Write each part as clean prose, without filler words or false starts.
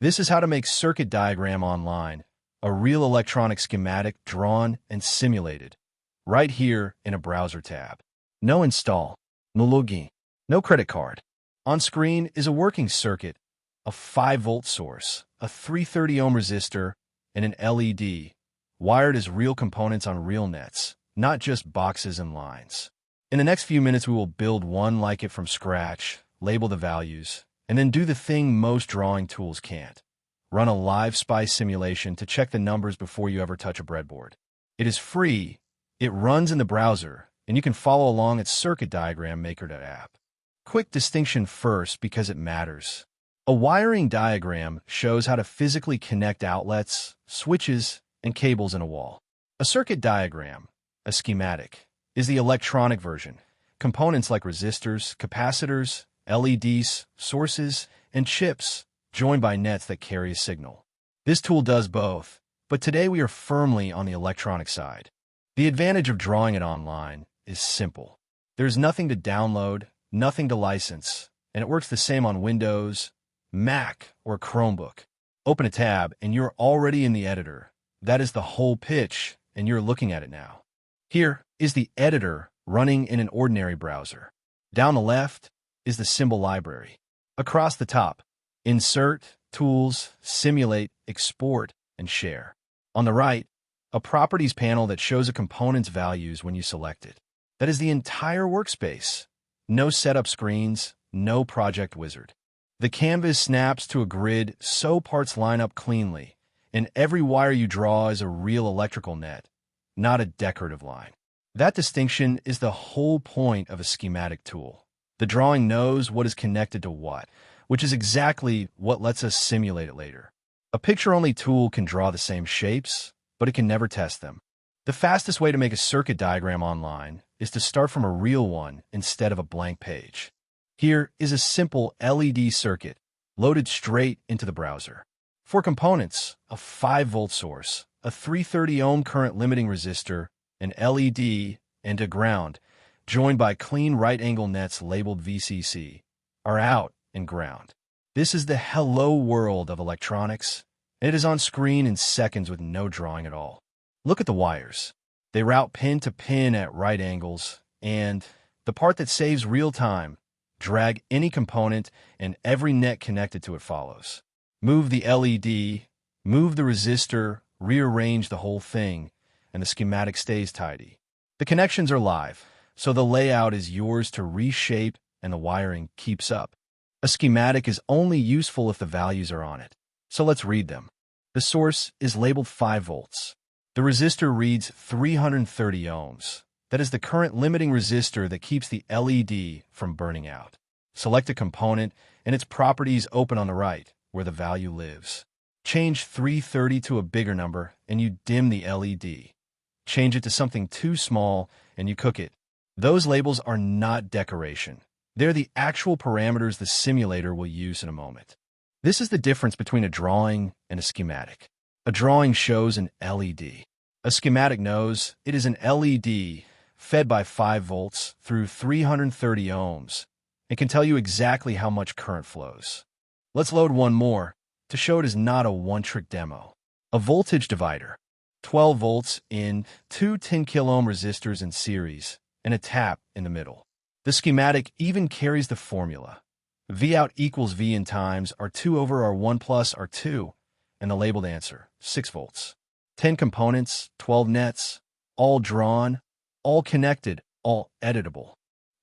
This is how to make Circuit Diagram online, a real electronic schematic drawn and simulated, right here in a browser tab. No install, no login, no credit card. On screen is a working circuit, a 5-volt source, a 330 ohm resistor, and an LED, wired as real components on real nets, not just boxes and lines. In the next few minutes, we will build one like it from scratch, label the values, and then do the thing most drawing tools can't. Run a live SPICE simulation to check the numbers before you ever touch a breadboard. It is free, it runs in the browser, and you can follow along at CircuitDiagramMaker.app. Quick distinction first because it matters. A wiring diagram shows how to physically connect outlets, switches, and cables in a wall. A circuit diagram, a schematic, is the electronic version. Components like resistors, capacitors, LEDs, sources, and chips, joined by nets that carry a signal. This tool does both, but today we are firmly on the electronic side. The advantage of drawing it online is simple. There's nothing to download, nothing to license, and it works the same on Windows, Mac, or Chromebook. Open a tab and you're already in the editor. That is the whole pitch, and you're looking at it now. Here is the editor running in an ordinary browser. Down the left is the symbol library. Across the top, Insert, Tools, Simulate, Export, and Share. On the right, a Properties panel that shows a component's values when you select it. That is the entire workspace. No setup screens, no project wizard. The canvas snaps to a grid so parts line up cleanly, and every wire you draw is a real electrical net, not a decorative line. That distinction is the whole point of a schematic tool. The drawing knows what is connected to what, which is exactly what lets us simulate it later. A picture-only tool can draw the same shapes, but it can never test them. The fastest way to make a circuit diagram online is to start from a real one instead of a blank page. Here is a simple LED circuit loaded straight into the browser. For components, a 5-volt source, a 330 ohm current limiting resistor, an LED, and a ground, joined by clean right-angle nets labeled VCC, are out and ground. This is the hello world of electronics, and it is on screen in seconds with no drawing at all. Look at the wires. They route pin to pin at right angles, and the part that saves real time, drag any component and every net connected to it follows. Move the LED, move the resistor, rearrange the whole thing, and the schematic stays tidy. The connections are live, so the layout is yours to reshape and the wiring keeps up. A schematic is only useful if the values are on it. So let's read them. The source is labeled 5 volts. The resistor reads 330 ohms. That is the current limiting resistor that keeps the LED from burning out. Select a component and its properties open on the right, where the value lives. Change 330 to a bigger number and you dim the LED. Change it to something too small and you cook it. Those labels are not decoration. They're the actual parameters the simulator will use in a moment. This is the difference between a drawing and a schematic. A drawing shows an LED. A schematic knows it is an LED fed by 5 volts through 330 ohms and can tell you exactly how much current flows. Let's load one more to show it is not a one-trick demo. A voltage divider. 12 volts in 2 10 kilo ohm resistors in series and a tap in the middle. The schematic even carries the formula. Vout equals V in times R2 over R1 plus R2, and the labeled answer, 6 volts. 10 components, 12 nets, all drawn, all connected, all editable.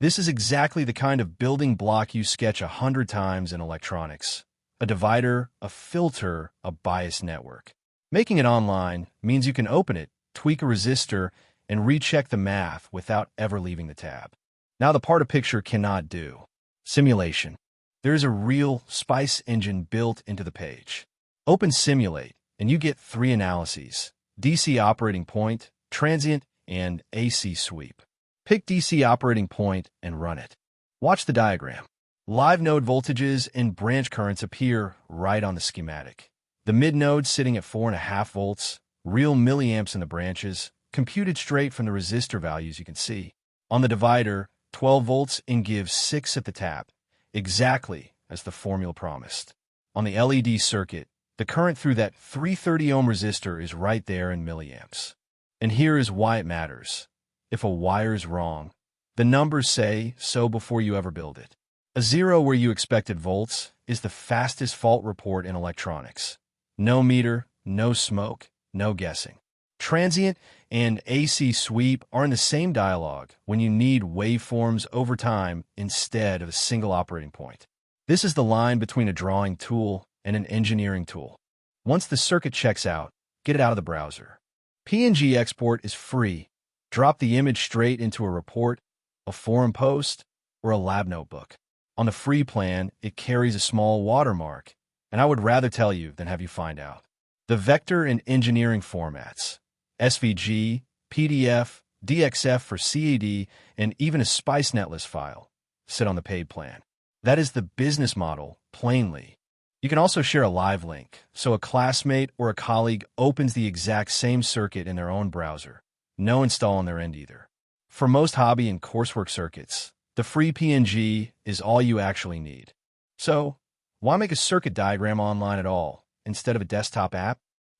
This is exactly the kind of building block you sketch 100 times in electronics. A divider, a filter, a bias network. Making it online means you can open it, tweak a resistor, and recheck the math without ever leaving the tab. Now the part a picture cannot do. Simulation. There is a real SPICE engine built into the page. Open Simulate, and you get 3 analyses: DC operating point, transient, and AC sweep. Pick DC operating point and run it. Watch the diagram. Live node voltages and branch currents appear right on the schematic. The mid node sitting at 4.5 volts, real milliamps in the branches, computed straight from the resistor values you can see. On the divider, 12 volts and gives 6 at the tap, exactly as the formula promised. On the LED circuit, the current through that 330 ohm resistor is right there in milliamps. And here is why it matters. If a wire is wrong, the numbers say so before you ever build it. A 0 where you expected volts is the fastest fault report in electronics. No meter, no smoke, no guessing. Transient and AC sweep are in the same dialog when you need waveforms over time instead of a single operating point. This is the line between a drawing tool and an engineering tool. Once the circuit checks out, get it out of the browser. PNG export is free. Drop the image straight into a report, a forum post, or a lab notebook. On the free plan, it carries a small watermark, and I would rather tell you than have you find out. The vector and engineering formats, SVG, PDF, DXF for CAD, and even a SPICE netlist file, sit on the paid plan. That is the business model, plainly. You can also share a live link, so a classmate or a colleague opens the exact same circuit in their own browser. No install on their end either. For most hobby and coursework circuits, the free PNG is all you actually need. So, why make a circuit diagram online at all, instead of a desktop app?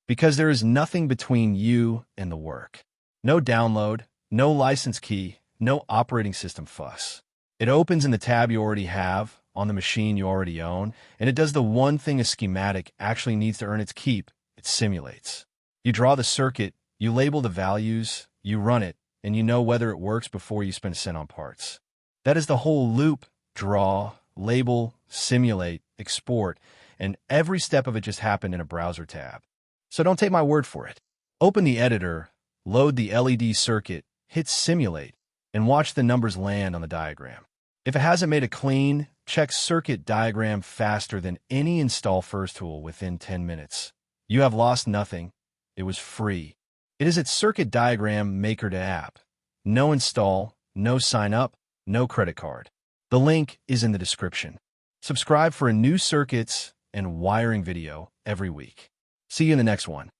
Because there is nothing between you and the work. No download, no license key, no operating system fuss. It opens in the tab you already have, on the machine you already own, and it does the one thing a schematic actually needs to earn its keep: it simulates. You draw the circuit, you label the values, you run it, and you know whether it works before you spend a cent on parts. That is the whole loop: draw, label, simulate, export, and every step of it just happened in a browser tab. So don't take my word for it. Open the editor, load the LED circuit, hit simulate, and watch the numbers land on the diagram. If it hasn't made a clean, check CircuitDiagram faster than any install first tool within 10 minutes. You have lost nothing. It was free. It is at CircuitDiagramMaker to app. No install, no sign up, no credit card. The link is in the description. Subscribe for a new circuits and wiring video every week. See you in the next one.